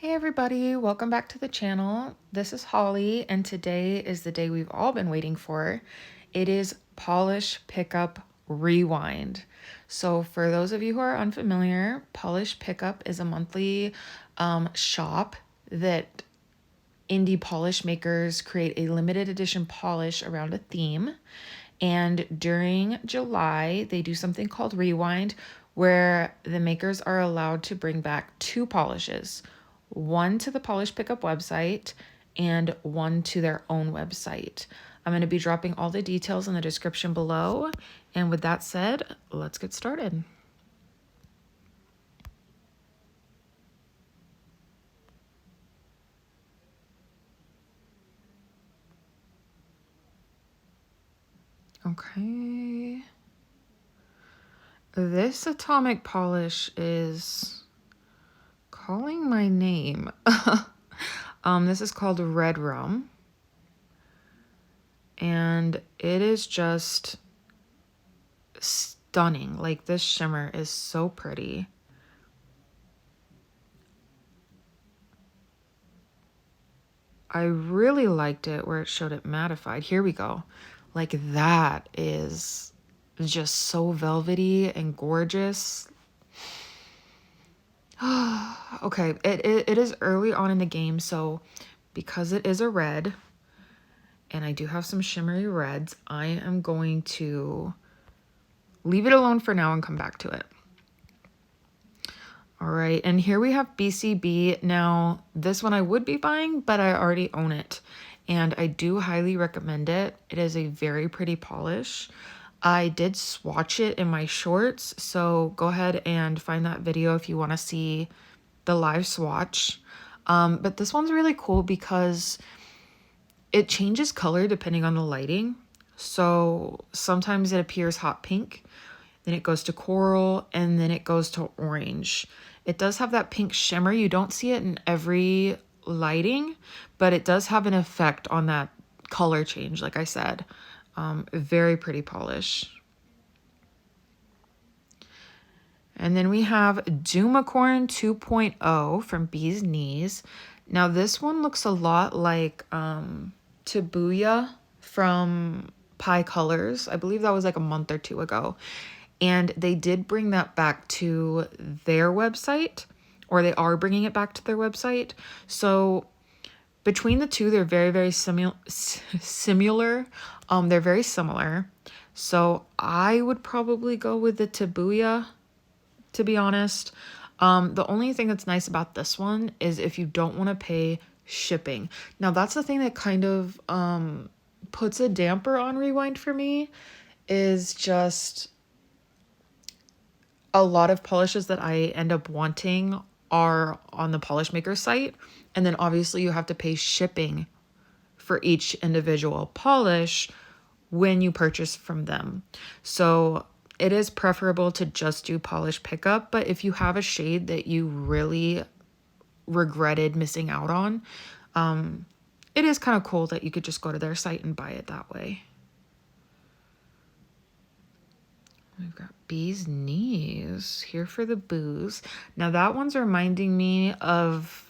Hey everybody, welcome back to the channel. This is Holly and today is the day we've all been waiting for. It is Polish Pickup Rewind. So for those of you who are unfamiliar, Polish Pickup is a monthly shop that indie polish makers create a limited edition polish around a theme. And during July, they do something called Rewind, where the makers are allowed to bring back two polishes, one to the Polish Pickup website and one to their own website. I'm going to be dropping all the details in the description below. And with that said, let's get started. Okay. This atomic polish is calling my name. This is called Red Rum. And it is just stunning. Like, this shimmer is so pretty. I really liked it where it showed it mattified. Here we go. Like, that is just so velvety and gorgeous. Okay, it is early on in the game, so because it is a red, and I do have some shimmery reds, I am going to leave it alone for now and come back to it. All right, and here we have BCB. Now, this one I would be buying, but I already own it, and I do highly recommend it. It is a very pretty polish. I did swatch it in my shorts, so go ahead and find that video if you want to see the live swatch. But this one's really cool because it changes color depending on the lighting. So sometimes it appears hot pink, then it goes to coral, and then it goes to orange. It does have that pink shimmer. You don't see it in every lighting, but it does have an effect on that color change, like I said. Very pretty polish. And then we have Doomacorn 2.0 from Bee's Knees. Now this one looks a lot like Tabuya from Pie Colors. I believe that was like a month or two ago. And they did bring that back to their website, or they are bringing it back to their website. So between the two, they're very, very similar. They're very similar. So I would probably go with the Tabuya, to be honest. The only thing that's nice about this one is if you don't want to pay shipping. Now, that's the thing that kind of puts a damper on Rewind for me, is just a lot of polishes that I end up wanting are on the polish maker site. And then obviously you have to pay shipping for each individual polish when you purchase from them. So it is preferable to just do polish pickup. But if you have a shade that you really regretted missing out on, it is kind of cool that you could just go to their site and buy it that way. We've got Bee's Knees here for the booze. Now that one's reminding me of,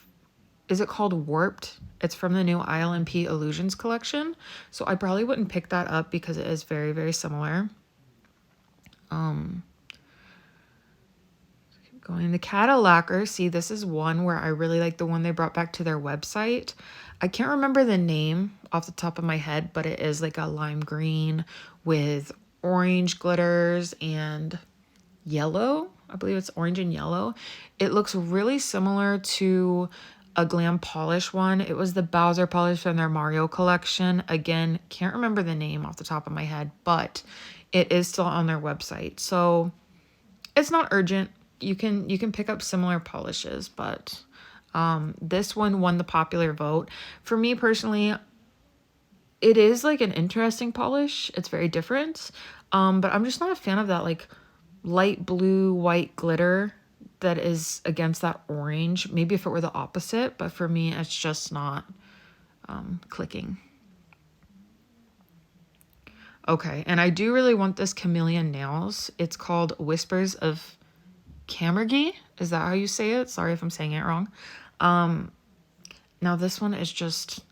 is it called Warped? It's from the new ILMP Illusions collection. So I probably wouldn't pick that up because it is very, very similar. Keep going. The Cuticula. See, this is one where I really like the one they brought back to their website. I can't remember the name off the top of my head, but it is like a lime green with orange glitters and yellow. I believe it's orange and yellow. It looks really similar to a Glam Polish one. It was the Bowser polish from their Mario collection. Again, can't remember the name off the top of my head, but it is still on their website. So it's not urgent. You can pick up similar polishes, but this one won the popular vote. For me personally, it is like an interesting polish. It's very different. But I'm just not a fan of that like light blue, white glitter that is against that orange. Maybe if it were the opposite, but for me, it's just not clicking. Okay, and I do really want this Chameleon Nails. It's called Whispers of Camergy. Is that how you say it? Sorry if I'm saying it wrong. Now this one is just,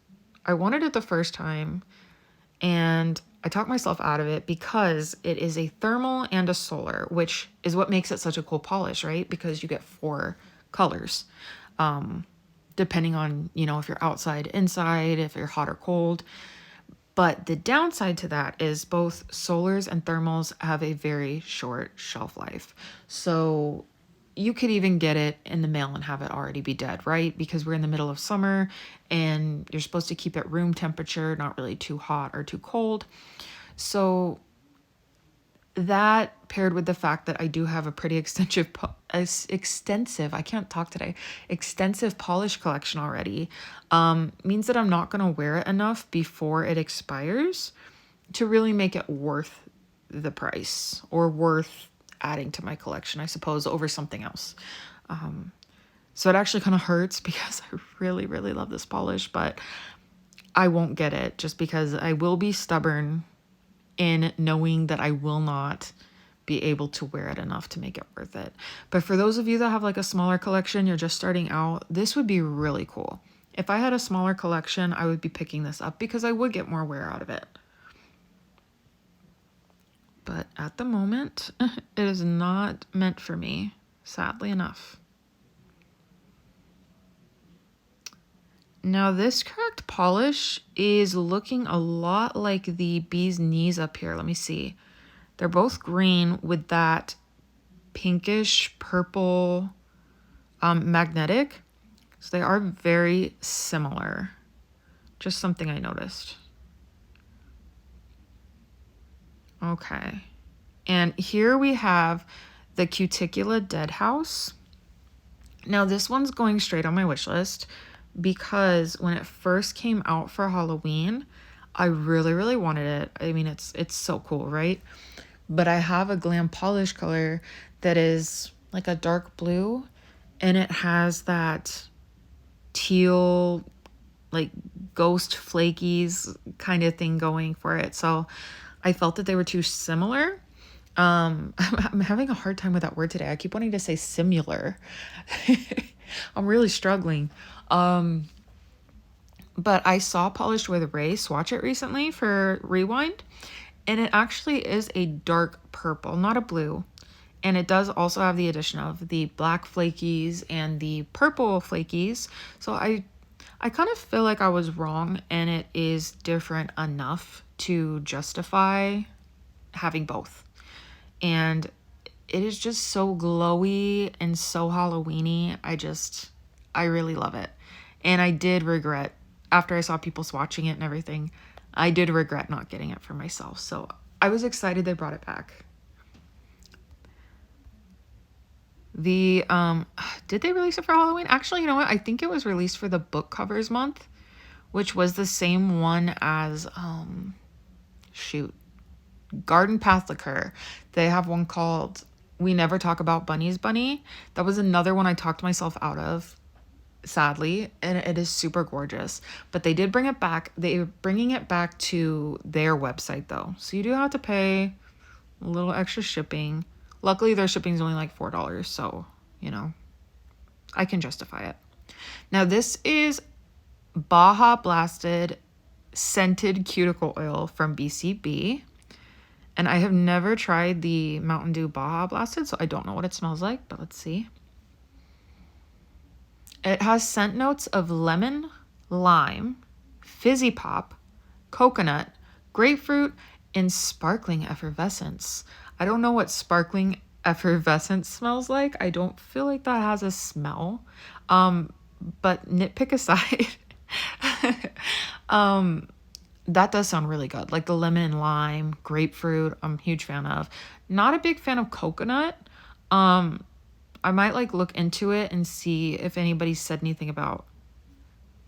I wanted it the first time and I talked myself out of it because it is a thermal and a solar, which is what makes it such a cool polish, right? Because you get 4 colors, depending on, you know, if you're outside, inside, if you're hot or cold. But the downside to that is both solars and thermals have a very short shelf life. So you could even get it in the mail and have it already be dead, right? Because we're in the middle of summer and you're supposed to keep it room temperature, not really too hot or too cold. So that paired with the fact that I do have a pretty extensive, I can't talk today, extensive polish collection already, means that I'm not going to wear it enough before it expires to really make it worth the price or worth adding to my collection, I suppose, over something else. So it actually kind of hurts because I really, really love this polish, but I won't get it just because I will be stubborn in knowing that I will not be able to wear it enough to make it worth it. But for those of you that have like a smaller collection, you're just starting out, this would be really cool. If I had a smaller collection, I would be picking this up because I would get more wear out of it. But at the moment, it is not meant for me, sadly enough. Now this cracked polish is looking a lot like the bee's knees up here. Let me see. They're both green with that pinkish purple magnetic. So they are very similar. Just something I noticed. Okay. And here we have the Cuticula Dead House. Now this one's going straight on my wish list because when it first came out for Halloween, I really, really wanted it. I mean, it's so cool, right? But I have a Glam Polish color that is like a dark blue and it has that teal, like ghost flakies kind of thing going for it. So I felt that they were too similar. I'm having a hard time with that word today. I keep wanting to say similar. I'm really struggling. But I saw Polished with Ray swatch it recently for Rewind, and it actually is a dark purple, not a blue. And it does also have the addition of the black flakies and the purple flakies. So I kind of feel like I was wrong, and it is different enough to justify having both. And it is just so glowy and so Halloween-y. I really love it. And I did regret, after I saw people swatching it and everything, I did regret not getting it for myself. So I was excited they brought it back. Did they release it for Halloween? Actually, you know what? I think it was released for the book covers month, which was the same one as, Garden Path Liqueur. They have one called We Never Talk About Bunny's Bunny. That was another one I talked myself out of, sadly, and it is super gorgeous. But they did bring it back. They're bringing it back to their website, though. So you do have to pay a little extra shipping. Luckily, their shipping is only like $4, so, you know, I can justify it. Now, this is Baja Blasted Scented Cuticle Oil from BCB. And I have never tried the Mountain Dew Baja Blasted, so I don't know what it smells like, but let's see. It has scent notes of lemon, lime, fizzy pop, coconut, grapefruit, and sparkling effervescence. I don't know what sparkling effervescence smells like. I don't feel like that has a smell. But nitpick aside, that does sound really good. Like the lemon and lime, grapefruit, I'm a huge fan of. Not a big fan of coconut. I might like look into it and see if anybody said anything about,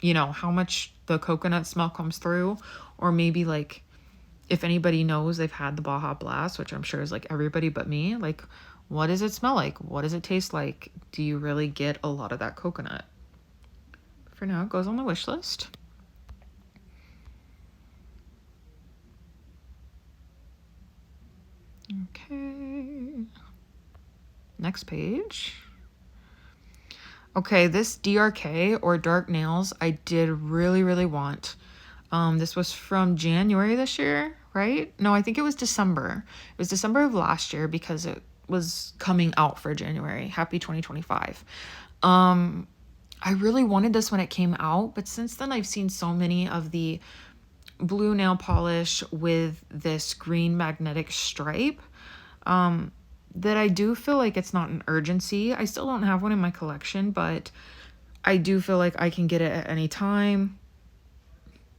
you know, how much the coconut smell comes through, or maybe like if anybody knows they've had the Baja Blast, which I'm sure is like everybody but me, like what does it smell like? What does it taste like? Do you really get a lot of that coconut? For now, it goes on the wish list. Okay. Next page. Okay, this DRK or Dark Nails, I did really, really want. This was from January this year, right? No, I think it was December. It was December of last year because it was coming out for January. Happy 2025. I really wanted this when it came out, but since then I've seen so many of the blue nail polish with this green magnetic stripe that I do feel like it's not an urgency. I still don't have one in my collection, but I do feel like I can get it at any time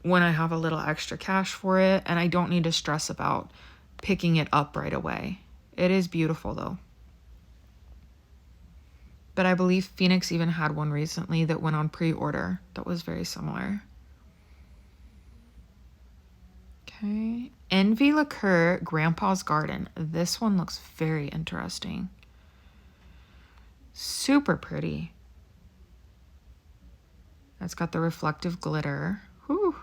when I have a little extra cash for it, and I don't need to stress about picking it up right away. It is beautiful though. But I believe Phoenix even had one recently that went on pre-order that was very similar. Okay. Envy Liqueur Grandpa's Garden. This one looks very interesting. Super pretty. It's got the reflective glitter. Whew.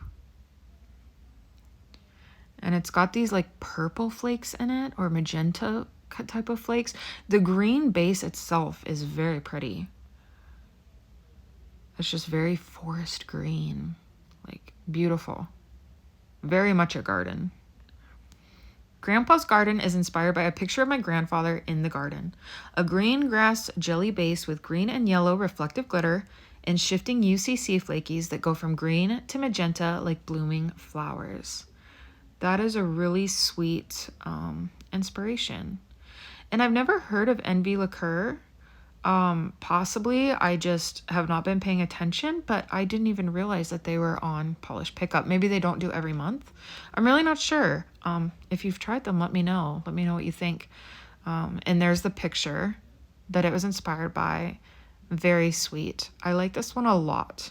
And it's got these like purple flakes in it, or magenta type of flakes. The green base itself is very pretty. It's just very forest green. Like, beautiful. Very much a garden. Grandpa's Garden is inspired by a picture of my grandfather in the garden. A green grass jelly base with green and yellow reflective glitter and shifting UCC flakies that go from green to magenta like blooming flowers. That is a really sweet inspiration. And I've never heard of Envy Liqueur. Possibly I just have not been paying attention, but I didn't even realize that they were on Polish Pickup. Maybe they don't do every month. I'm really not sure. If you've tried them, let me know. Let me know what you think. And there's the picture that it was inspired by. Very sweet. I like this one a lot.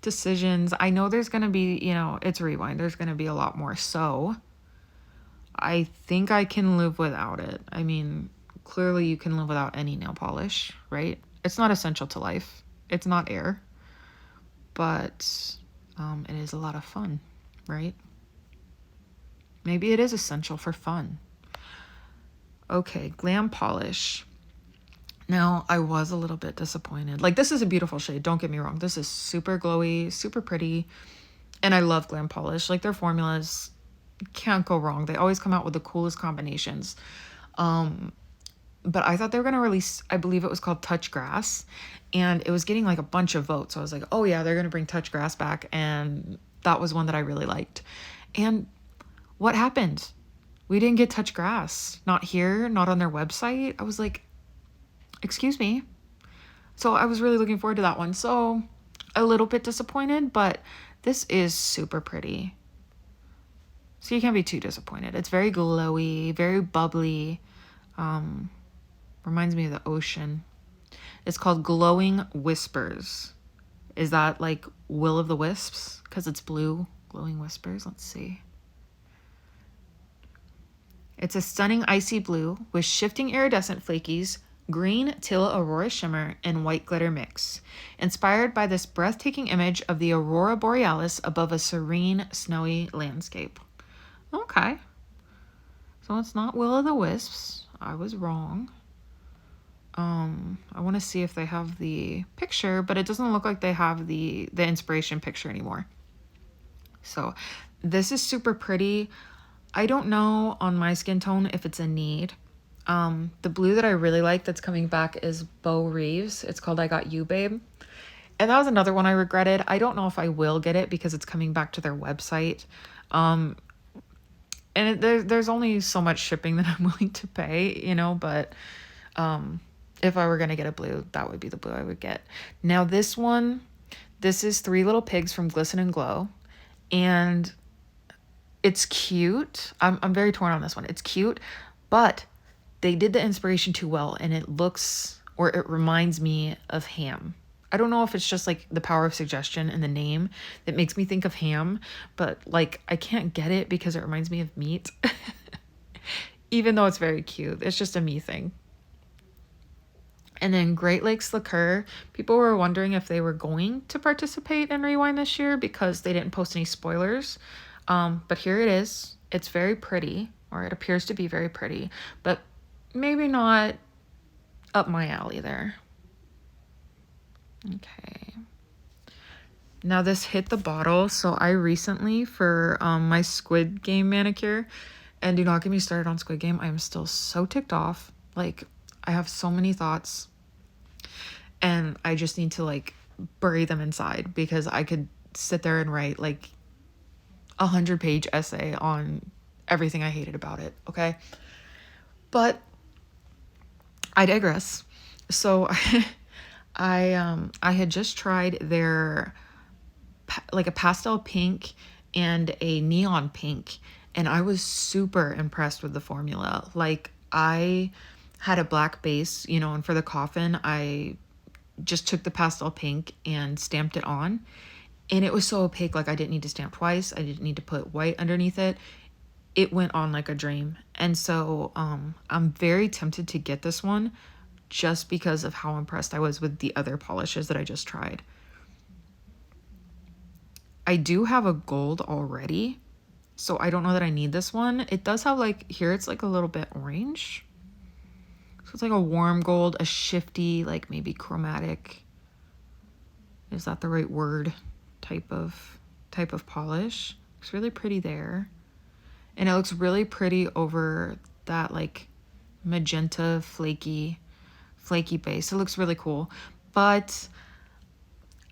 Decisions. I know there's going to be, it's Rewind. There's going to be a lot more. So I think I can live without it. I mean, clearly you can live without any nail polish, right? It's not essential to life. It's not air. But it is a lot of fun, right? Maybe it is essential for fun. Okay, Glam Polish. Now, I was a little bit disappointed. Like, this is a beautiful shade. Don't get me wrong. This is super glowy, super pretty. And I love Glam Polish. Like, their formulas can't go wrong. They always come out with the coolest combinations. But I thought they were going to release, I believe it was called Touch Grass. And it was getting like a bunch of votes. So I was like, oh yeah, they're going to bring Touch Grass back. And that was one that I really liked. And what happened? We didn't get Touch Grass. Not here, not on their website. I was like, excuse me. So I was really looking forward to that one. So a little bit disappointed, but this is super pretty. So you can't be too disappointed. It's very glowy, very bubbly. Reminds me of the ocean. It's called Glowing Whispers. Is that like Will of the Wisps? Because it's blue. Glowing Whispers. Let's see. It's a stunning icy blue with shifting iridescent flakies, green teal aurora shimmer, and white glitter mix. Inspired by this breathtaking image of the aurora borealis above a serene, snowy landscape. Okay. So it's not Will of the Wisps. I was wrong. I want to see if they have the picture, but it doesn't look like they have the inspiration picture anymore. So this is super pretty. I don't know on my skin tone if it's a need. The blue that I really like that's coming back is Bo Reeves. It's called I Got You, Babe. And that was another one I regretted. I don't know if I will get it because it's coming back to their website. And there's only so much shipping that I'm willing to pay, but if I were going to get a blue, that would be the blue I would get. Now this one, this is Three Little Pigs from Glisten and Glow. And it's cute. I'm very torn on this one. It's cute, but they did the inspiration too well, and it looks, or it reminds me of ham. I don't know if it's just like the power of suggestion in the name that makes me think of ham, but like I can't get it because it reminds me of meat. Even though it's very cute. It's just a me thing. And then Great Lakes Liqueur. People were wondering if they were going to participate in Rewind this year because they didn't post any spoilers. But here it is. It's very pretty. or it appears to be very pretty, but maybe not up my alley there. Okay. Now this hit the bottle. So I recently, for my Squid Game manicure, and do not get me started on Squid Game. I am still so ticked off. Like, I have so many thoughts, and I just need to like bury them inside, because I could sit there and write like 100-page essay on everything I hated about it. Okay. But I digress. So I had just tried their like a pastel pink and a neon pink, and I was super impressed with the formula. Like, I had a black base, you know, and for the coffin I just took the pastel pink and stamped it on, and it was so opaque. Like, I didn't need to stamp twice. I didn't need to put white underneath it. It went on like a dream. And so I'm very tempted to get this one, just because of how impressed I was with the other polishes that I just tried. I do have a gold already, so I don't know that I need this one. It does have like, here it's like a little bit orange. So it's like a warm gold, a shifty, like maybe chromatic. Is that the right word? Type of polish. Looks really pretty there. And it looks really pretty over that like magenta flaky base. It looks really cool. But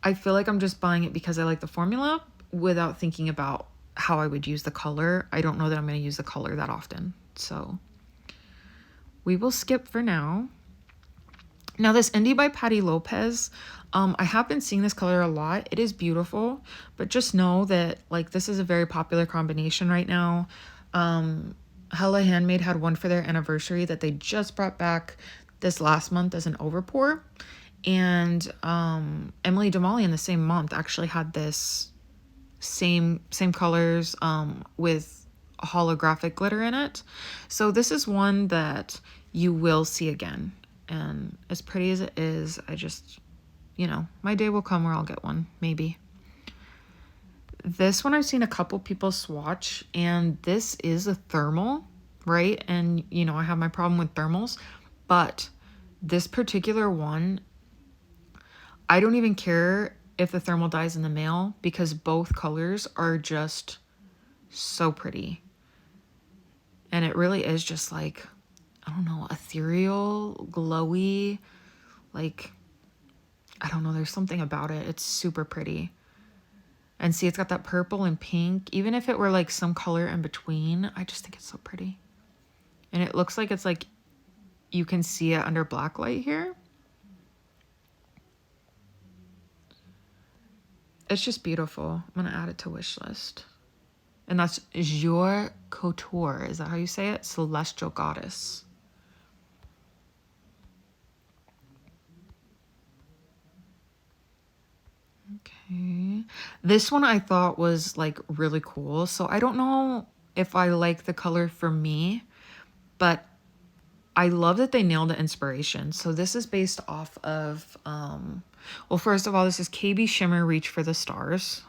I feel like I'm just buying it because I like the formula without thinking about how I would use the color. I don't know that I'm going to use the color that often. So we will skip for now. Now this Indie by Patty Lopez, I have been seeing this color a lot. It is beautiful, but just know that like this is a very popular combination right now. Hella Handmade had one for their anniversary that they just brought back this last month as an overpour. And Emily Damali in the same month actually had this same colors with a holographic glitter in it. So this is one that you will see again. And as pretty as it is, I just, you know, my day will come where I'll get one, maybe. This one I've seen a couple people swatch, and this is a thermal, right? And, you know, I have my problem with thermals, but this particular one, I don't even care if the thermal dies in the mail, because both colors are just so pretty. And it really is just like, I don't know, ethereal, glowy, like, I don't know, there's something about it. It's super pretty. And see, it's got that purple and pink. Even if it were like some color in between, I just think it's so pretty. And it looks like it's like, you can see it under black light here. It's just beautiful. I'm going to add it to Wishlist. And that's Jour Couture. Is that how you say it? Celestial Goddess. Okay. This one I thought was like really cool. So I don't know if I like the color for me, but I love that they nailed the inspiration. So this is based off of, well, first of all, this is KB Shimmer Reach for the Stars.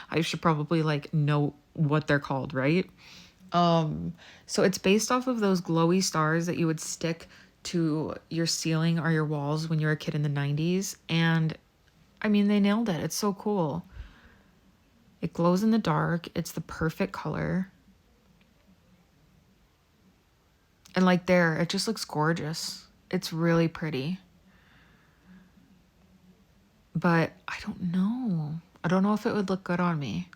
I should probably like know what they're called, right? So it's based off of those glowy stars that you would stick to your ceiling or your walls when you were a kid in the 90s. And I mean, they nailed it. It's so cool. It glows in the dark. It's the perfect color. And like there, it just looks gorgeous. It's really pretty. But I don't know. I don't know if it would look good on me.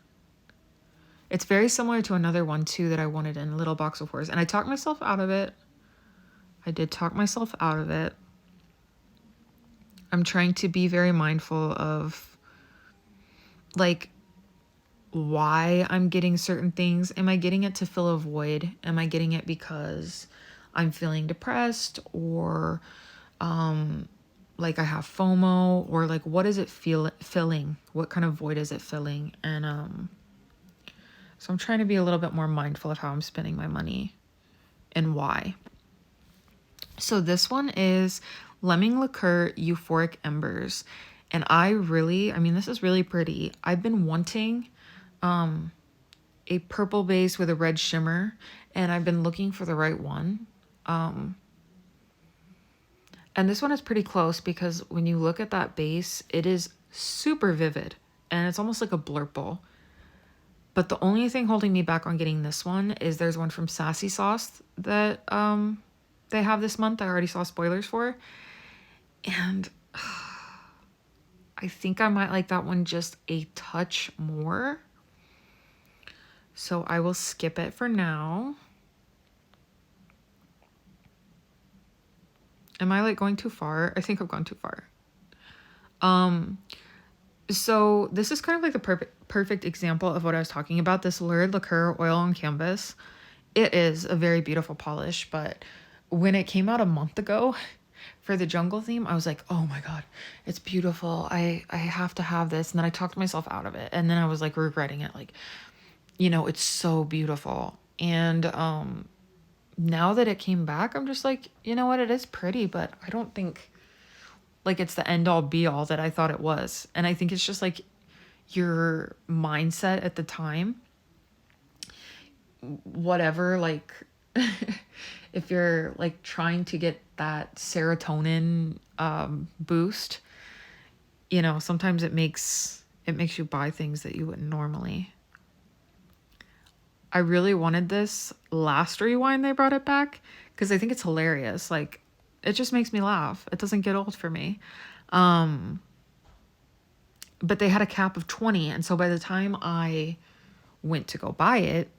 It's very similar to another one too that I wanted in Little Box of Horrors. And I talked myself out of it. I did talk myself out of it. I'm trying to be very mindful of like why I'm getting certain things. Am I getting it to fill a void? Am I getting it because I'm feeling depressed, or like I have FOMO, or like what is it filling? What kind of void is it filling? And so I'm trying to be a little bit more mindful of how I'm spending my money and why. So this one is Lemon Liqueur Euphoric Embers. And I mean, this is really pretty. I've been wanting a purple base with a red shimmer. and I've been looking for the right one. And this one is pretty close because when you look at that base, it is super vivid and it's almost like a blurple. But the only thing holding me back on getting this one is there's one from Sassy Sauce that they have this month. I already saw spoilers for. And I think I might like that one just a touch more. So I will skip it for now. Am I like going too far? I think I've gone too far. So this is kind of like the perfect example of what I was talking about, this Lurid Lacquer oil on canvas. It is a very beautiful polish, but when it came out a month ago for the jungle theme, I was like, oh my God, it's beautiful. I have to have this. And then I talked myself out of it. And then I was like regretting it. Like, you know, it's so beautiful. And now that it came back, I'm just like, you know what? It is pretty, but I don't think like it's the end all be all that I thought it was. And I think it's just like your mindset at the time, whatever, like if you're like trying to get that serotonin boost, you know, sometimes it makes you buy things that you wouldn't normally. I really wanted this last rewind they brought it back because I think it's hilarious. Like, it just makes me laugh. It doesn't get old for me. But they had a cap of 20. And so by the time I went to go buy it,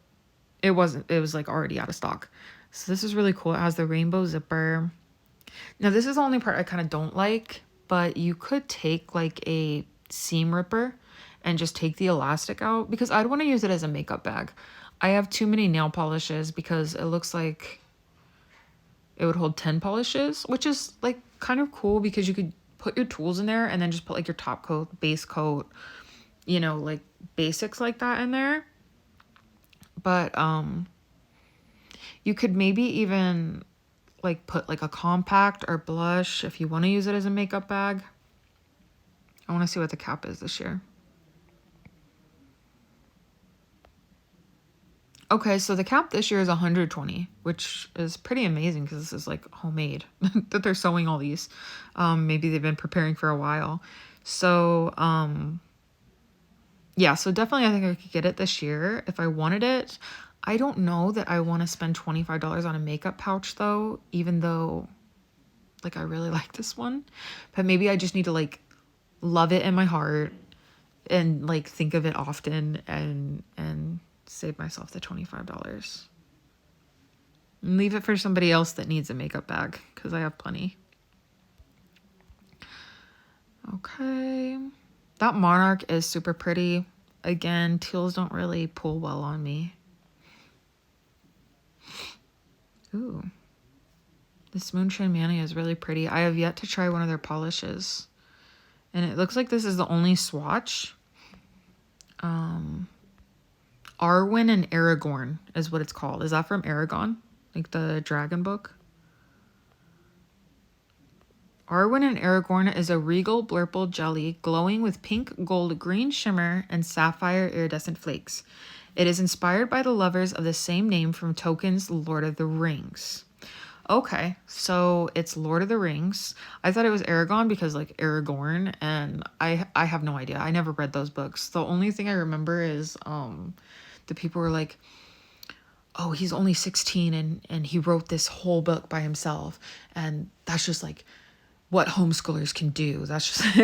it was like already out of stock. So this is really cool. It has the rainbow zipper. Now this is the only part I kind of don't like, but you could take like a seam ripper and just take the elastic out because I'd want to use it as a makeup bag. I have too many nail polishes because it looks like it would hold 10 polishes, which is like kind of cool because you could put your tools in there and then just put like your top coat, base coat, you know, like basics like that in there. But you could maybe even like put like a compact or blush if you want to use it as a makeup bag. I want to see what the cap is this year. Okay, so the cap this year is 120, which is pretty amazing because this is like homemade that they're sewing all these. Maybe they've been preparing for a while. So, yeah, so definitely I think I could get it this year if I wanted it. I don't know that I want to spend $25 on a makeup pouch though, even though like I really like this one. But maybe I just need to like love it in my heart and like think of it often and save myself the $25 and leave it for somebody else that needs a makeup bag because I have plenty. Okay, that Monarch is super pretty. Again, teals don't really pull well on me. Ooh, this Moonshine Mania is really pretty. I have yet to try one of their polishes, and it looks like this is the only swatch. Arwen and Aragorn is what it's called. Is that from Aragon? Like the dragon book? Arwen and Aragorn is a regal blurple jelly glowing with pink, gold, green shimmer and sapphire iridescent flakes. It is inspired by the lovers of the same name from Tolkien's Lord of the Rings. Okay, so it's Lord of the Rings. I thought it was Aragon because like Aragorn, and I have no idea. I never read those books. The only thing I remember is the people were like, oh, he's only 16 and he wrote this whole book by himself. And that's just like what homeschoolers can do. That's just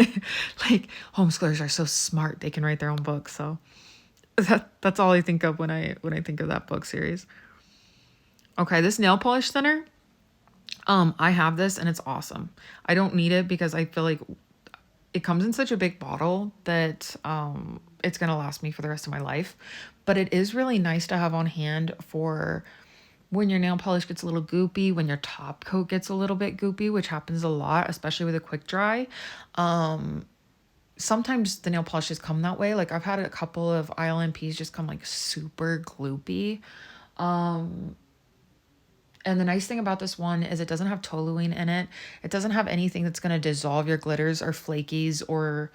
like homeschoolers are so smart. They can write their own books. So that's all I think of when I think of that book series. Okay, this nail polish thinner. I have this and it's awesome. I don't need it because I feel like it comes in such a big bottle that it's going to last me for the rest of my life. But it is really nice to have on hand for when your nail polish gets a little goopy, when your top coat gets a little bit goopy, which happens a lot, especially with a quick dry. Sometimes the nail polishes come that way. Like I've had a couple of ILMPs just come like super gloopy. And the nice thing about this one is it doesn't have toluene in it. It doesn't have anything that's going to dissolve your glitters or flakies or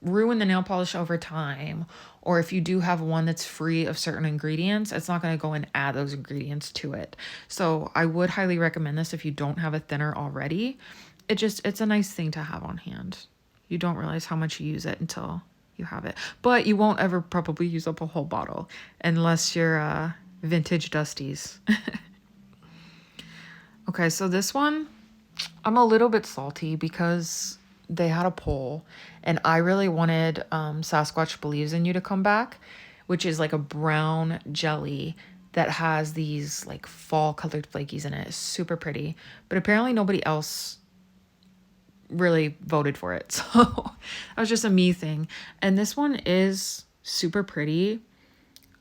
ruin the nail polish over time, or if you do have one that's free of certain ingredients, it's not going to go and add those ingredients to it. So I would highly recommend this if you don't have a thinner already. It's a nice thing to have on hand. You don't realize how much you use it until you have it, but you won't ever probably use up a whole bottle unless you're vintage dusties. Okay, so this one, I'm a little bit salty because they had a poll and I really wanted Sasquatch Believes in You to come back, which is like a brown jelly that has these like fall colored flakies in it. It's super pretty, but apparently nobody else really voted for it. So that was just a me thing. And this one is super pretty.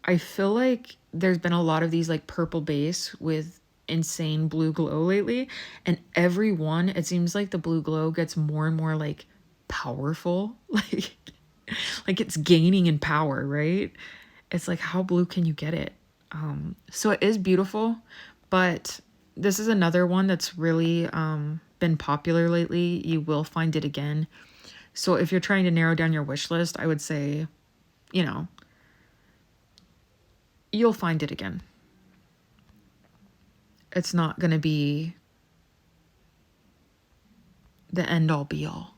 I feel like there's been a lot of these like purple base with insane blue glow lately, and every one, it seems like the blue glow gets more and more like powerful, like it's gaining in power, right? It's like, how blue can you get it? So it is beautiful, but this is another one that's really been popular lately. You will find it again. So if you're trying to narrow down your wish list, I would say, you know, you'll find it again. It's not going to be the end all be all.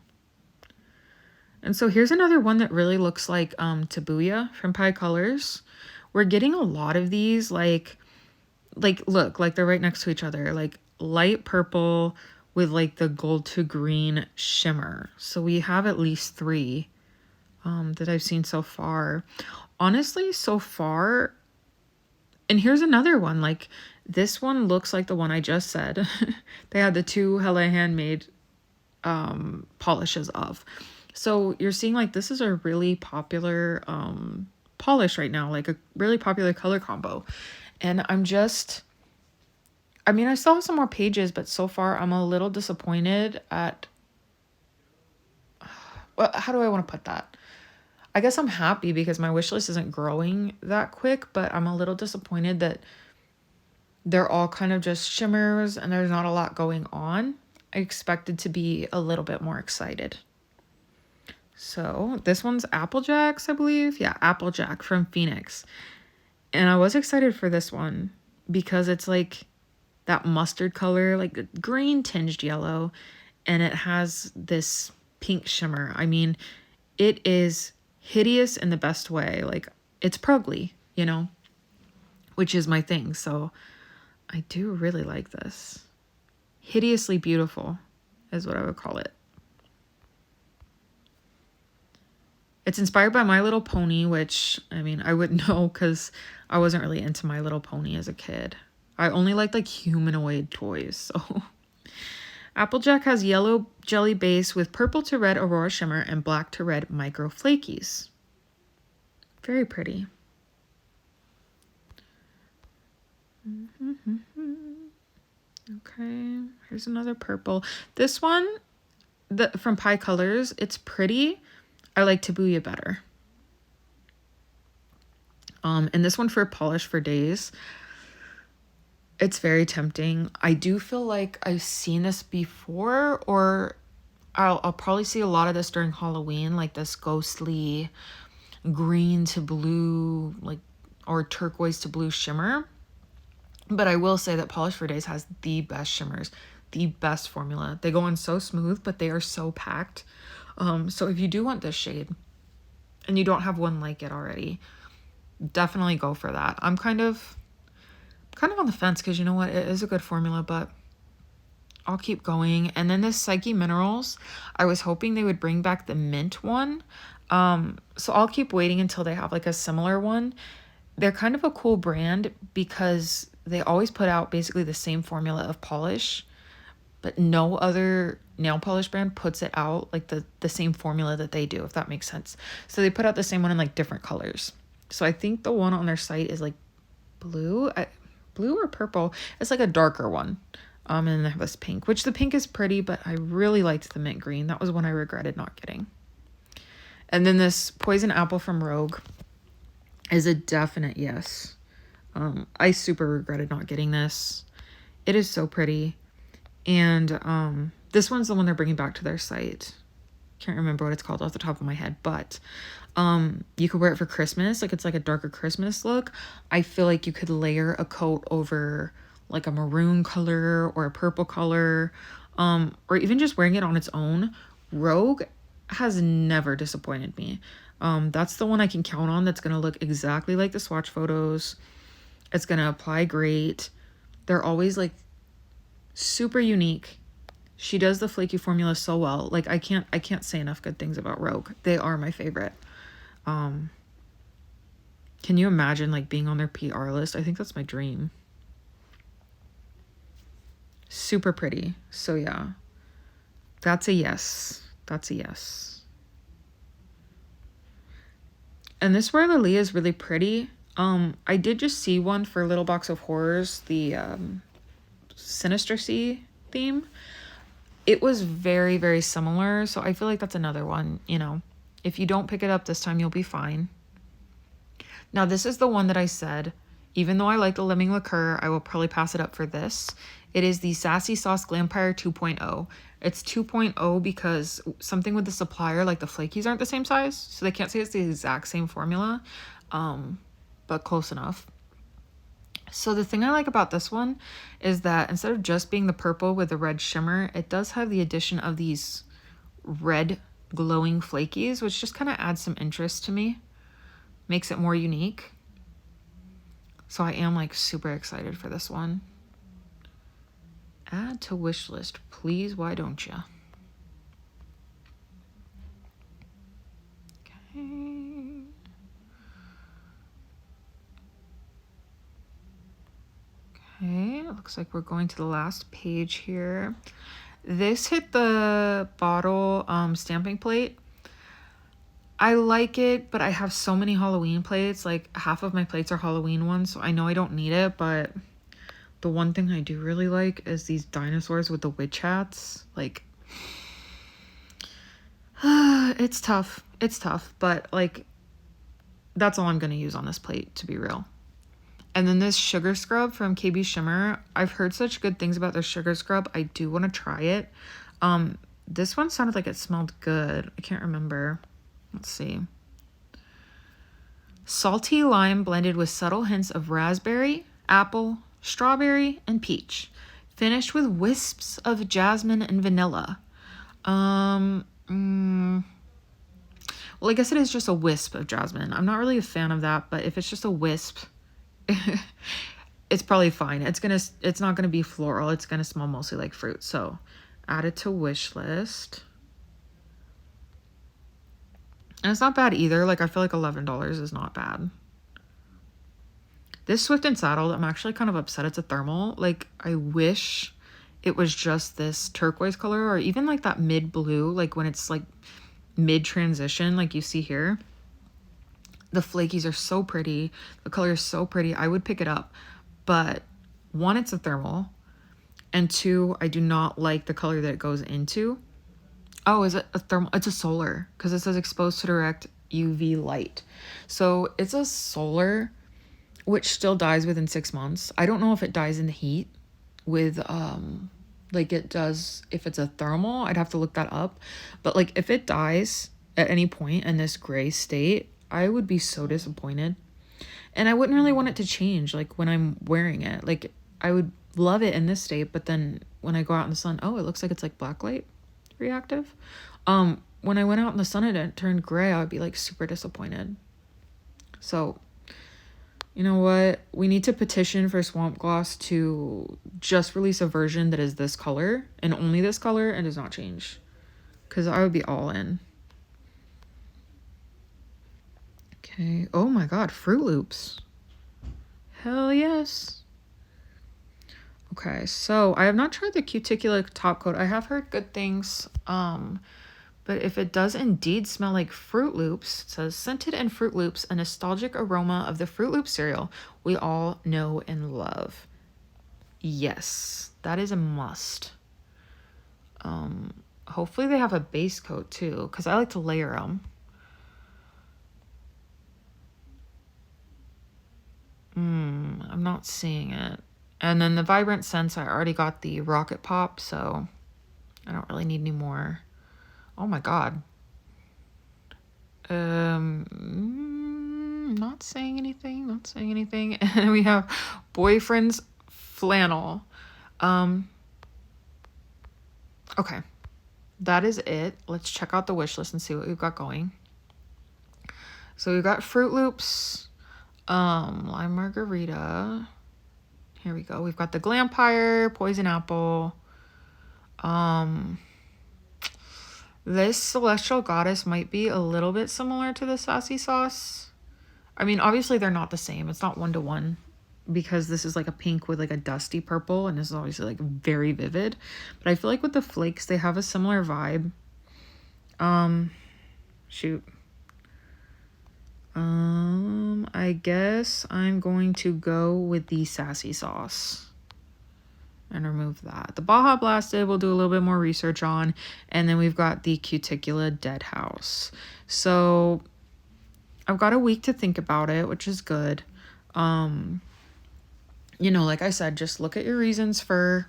And so here's another one that really looks like Tabuya from Pie Colors. We're getting a lot of these like look, like they're right next to each other, like light purple with like the gold to green shimmer. So we have at least 3 that I've seen so far. Honestly, so far, and here's another one, like this one looks like the one I just said. They had the 2 Hella Handmade polishes of. So you're seeing like this is a really popular polish right now, like a really popular color combo. And I still have some more pages, but so far I'm a little disappointed at, well, how do I want to put that? I guess I'm happy because my wish list isn't growing that quick, but I'm a little disappointed that they're all kind of just shimmers and there's not a lot going on. I expected to be a little bit more excited. So this one's Applejacks, I believe. Yeah, Applejack from Phoenix. And I was excited for this one because it's like that mustard color, like a green tinged yellow, and it has this pink shimmer. I mean, it is hideous in the best way. Like, it's prugly, you know, which is my thing. So I do really like this. Hideously beautiful is what I would call it. It's inspired by My Little Pony, which, I mean, I wouldn't know because I wasn't really into My Little Pony as a kid. I only liked like humanoid toys, so. Applejack has yellow jelly base with purple to red aurora shimmer and black to red micro flakies. Very pretty. Okay, here's another purple. This one from Pie Colors, it's pretty. I like Tabuya better. And this one for Polish for Days. It's very tempting. I do feel like I've seen this before, or I'll probably see a lot of this during Halloween, like this ghostly green to blue, like, or turquoise to blue shimmer. But I will say that Polish for Days has the best shimmers, the best formula. They go in so smooth, but they are so packed. So if you do want this shade and you don't have one like it already, definitely go for that. I'm kind of on the fence because, you know what, it is a good formula, but I'll keep going. And then this Psyche Minerals, I was hoping they would bring back the mint one. So I'll keep waiting until they have like a similar one. They're kind of a cool brand because they always put out basically the same formula of polish, but no other nail polish brand puts it out like the same formula that they do, if that makes sense. So they put out the same one in like different colors. So I think the one on their site is like blue or purple. It's like a darker one. And then they have this pink, which the pink is pretty, but I really liked the mint green. That was one I regretted not getting. And then this Poison Apple from Rogue is a definite yes. I super regretted not getting this. It is so pretty. And this one's the one they're bringing back to their site. Can't remember what it's called off the top of my head, but you could wear it for Christmas. Like it's like a darker Christmas look. I feel like you could layer a coat over like a maroon color or a purple color, or even just wearing it on its own. Rogue has never disappointed me. That's the one I can count on that's going to look exactly like the swatch photos. It's going to apply great. They're always like super unique. She does the flaky formula so well. Like I can't say enough good things about Rogue. They are my favorite. Can you imagine like being on their PR list? I think that's my dream. Super pretty. So yeah. That's a yes. That's a yes. And this Royal Aaliyah is really pretty. I did just see one for Little Box of Horrors, the Sinister Sea theme. It was very, very similar, so I feel like that's another one, you know. If you don't pick it up this time, you'll be fine. Now, this is the one that I said, even though I like the Lemon Liqueur, I will probably pass it up for this. It is the Sassy Sauce Glampire 2.0. It's 2.0 because something with the supplier, like the flakies aren't the same size, so they can't say it's the exact same formula, but close enough. So the thing I like about this one is that instead of just being the purple with the red shimmer, it does have the addition of these red glowing flakies, which just kind of adds some interest to me. Makes it more unique. So I am like super excited for this one. Add to wish list, please. Why don't you? Okay. Okay, it looks like we're going to the last page here. This hit the bottle stamping plate. I like it, but I have so many Halloween plates. Like half of my plates are Halloween ones, so I know I don't need it, but the one thing I do really like is these dinosaurs with the witch hats. Like, it's tough. It's tough, but like, that's all I'm going to use on this plate, to be real. And then this sugar scrub from KB Shimmer. I've heard such good things about their sugar scrub. I do want to try it. This one sounded like it smelled good. I can't remember. Let's see. Salty lime blended with subtle hints of raspberry, apple, strawberry, and peach. Finished with wisps of jasmine and vanilla. Well, I guess it is just a wisp of jasmine. I'm not really a fan of that, but if it's just a wisp, it's probably fine. It's not gonna be floral. It's gonna smell mostly like fruit. So add it to wish list. And it's not bad either. Like I feel like $11 is not bad. This Swift and Saddled, I'm actually kind of upset it's a thermal. Like I wish it was just this turquoise color or even like that mid blue, like when it's like mid transition, like you see here. The flakies are so pretty. The color is so pretty. I would pick it up. But one, it's a thermal. And two, I do not like the color that it goes into. Oh, is it a thermal? It's a solar because it says exposed to direct UV light. So it's a solar, which still dies within 6 months. I don't know if it dies in the heat with, like it does if it's a thermal. I'd have to look that up. But like if it dies at any point in this gray state, I would be so disappointed. And I wouldn't really want it to change like when I'm wearing it. Like I would love it in this state, but then when I go out in the sun, oh, it looks like it's like blacklight reactive. When I went out in the sun and it turned gray, I would be like super disappointed. So, you know what? We need to petition for Swamp Gloss to just release a version that is this color and only this color and does not change. Because I would be all in. Okay. Oh my god, Fruit Loops. Hell yes. Okay, so I have not tried the Cuticula top coat. I have heard good things. But if it does indeed smell like Fruit Loops, it says scented and Fruit Loops, a nostalgic aroma of the Fruit Loop cereal we all know and love. Yes, that is a must. Hopefully they have a base coat too, because I like to layer them. I'm not seeing it. And then the Vibrant Scents, I already got the Rocket Pop, so I don't really need any more. Oh my god. Not saying anything, not saying anything. And we have Boyfriend's Flannel. Okay, that is it. Let's check out the wish list and see what we've got going. So we've got Fruit Loops, Lime Margarita. Here we go. We've got the Glampire, Poison Apple. This Celestial Goddess might be a little bit similar to the Sassy Sauce. I mean, obviously they're not the same. It's not 1-to-1 because this is like a pink with like a dusty purple and this is obviously like very vivid. But I feel like with the flakes, they have a similar vibe. Shoot. I guess I'm going to go with the Sassy Sauce and remove that. The Baja Blasted we'll do a little bit more research on, and then we've got the Cuticula Dead House. So I've got a week to think about it, which is good. You know, like I said, just look at your reasons for,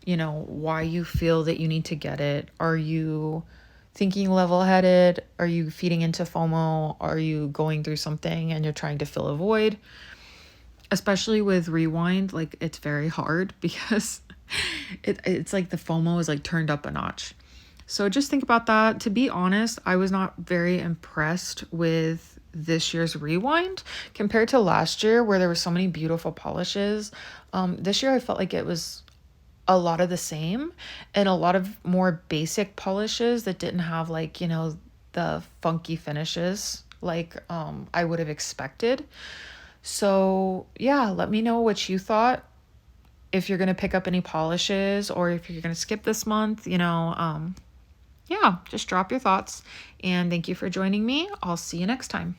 you know, why you feel that you need to get it. Are you thinking level-headed? Are you feeding into FOMO? Are you going through something and you're trying to fill a void? Especially with Rewind, like it's very hard because it's like the FOMO is like turned up a notch. So just think about that. To be honest, I was not very impressed with this year's Rewind compared to last year where there were so many beautiful polishes. This year I felt like it was a lot of the same and a lot of more basic polishes that didn't have like, you know, the funky finishes like I would have expected. So yeah, let me know what you thought. If you're going to pick up any polishes or if you're going to skip this month, you know, yeah, just drop your thoughts. And thank you for joining me. I'll see you next time.